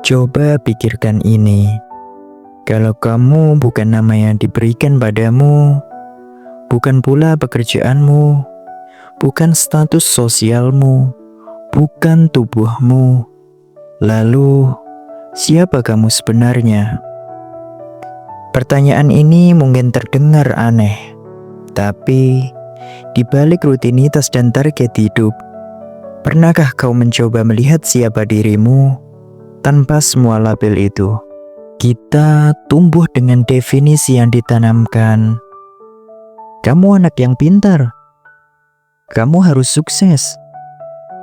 Coba pikirkan ini. Kalau kamu bukan nama yang diberikan padamu, bukan pula pekerjaanmu, bukan status sosialmu, bukan tubuhmu, lalu siapa kamu sebenarnya? Pertanyaan ini mungkin terdengar aneh, tapi di balik rutinitas dan target hidup, pernahkah kau mencoba melihat siapa dirimu tanpa semua label itu? Kita tumbuh dengan definisi yang ditanamkan. Kamu anak yang pintar. Kamu harus sukses.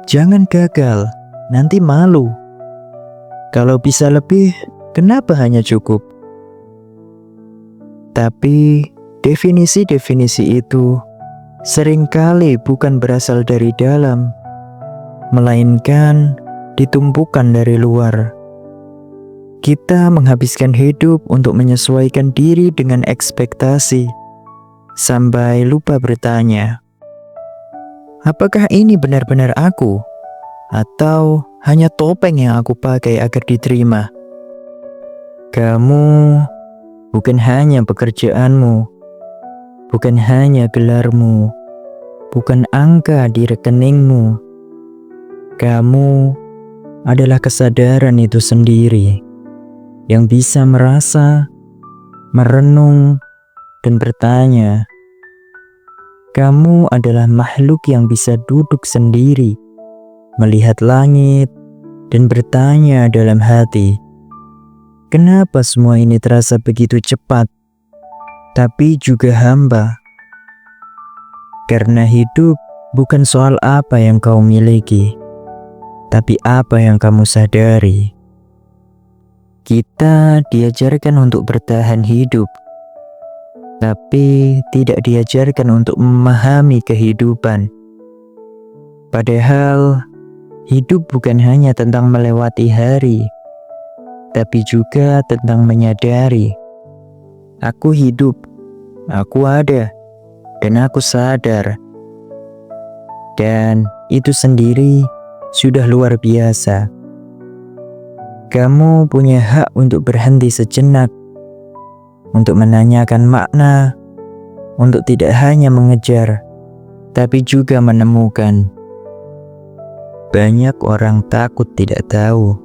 Jangan gagal, nanti malu. Kalau bisa lebih, kenapa hanya cukup? Tapi definisi-definisi itu seringkali bukan berasal dari dalam, melainkan ditumpukan dari luar. Kita menghabiskan hidup untuk menyesuaikan diri dengan ekspektasi, sampai lupa bertanya, apakah ini benar-benar aku? Atau hanya topeng yang aku pakai agar diterima? Kamu bukan hanya pekerjaanmu, bukan hanya gelarmu, bukan angka di rekeningmu. Kamu adalah kesadaran itu sendiri yang bisa merasa, merenung, dan bertanya. Kamu adalah makhluk yang bisa duduk sendiri, melihat langit, dan bertanya dalam hati, kenapa semua ini terasa begitu cepat, tapi juga hampa? Karena hidup bukan soal apa yang kau miliki, tapi apa yang kamu sadari. Kita diajarkan untuk bertahan hidup, tapi tidak diajarkan untuk memahami kehidupan. Padahal, hidup bukan hanya tentang melewati hari, tapi juga tentang menyadari. Aku hidup, aku ada, dan aku sadar. Dan itu sendiri sudah luar biasa. Kamu punya hak untuk berhenti sejenak, untuk menanyakan makna, untuk tidak hanya mengejar, tapi juga menemukan. Banyak orang takut tidak tahu,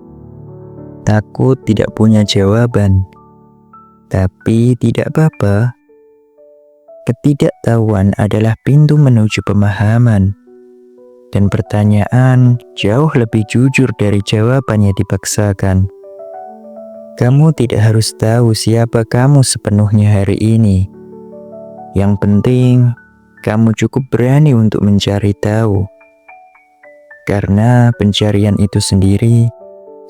takut tidak punya jawaban, tapi tidak apa-apa. Ketidaktahuan adalah pintu menuju pemahaman. Dan pertanyaan jauh lebih jujur dari jawaban yang dipaksakan. Kamu tidak harus tahu siapa kamu sepenuhnya hari ini. Yang penting, kamu cukup berani untuk mencari tahu. Karena pencarian itu sendiri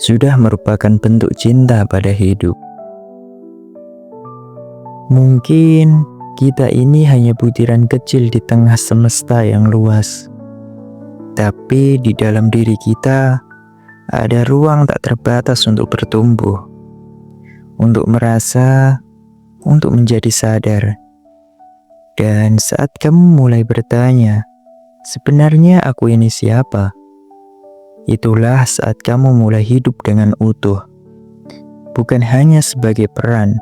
sudah merupakan bentuk cinta pada hidup. Mungkin kita ini hanya butiran kecil di tengah semesta yang luas. Tapi di dalam diri kita ada ruang tak terbatas untuk bertumbuh, untuk merasa, untuk menjadi sadar. Dan saat kamu mulai bertanya, sebenarnya aku ini siapa? Itulah saat kamu mulai hidup dengan utuh. Bukan hanya sebagai peran,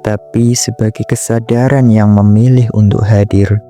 tapi sebagai kesadaran yang memilih untuk hadir.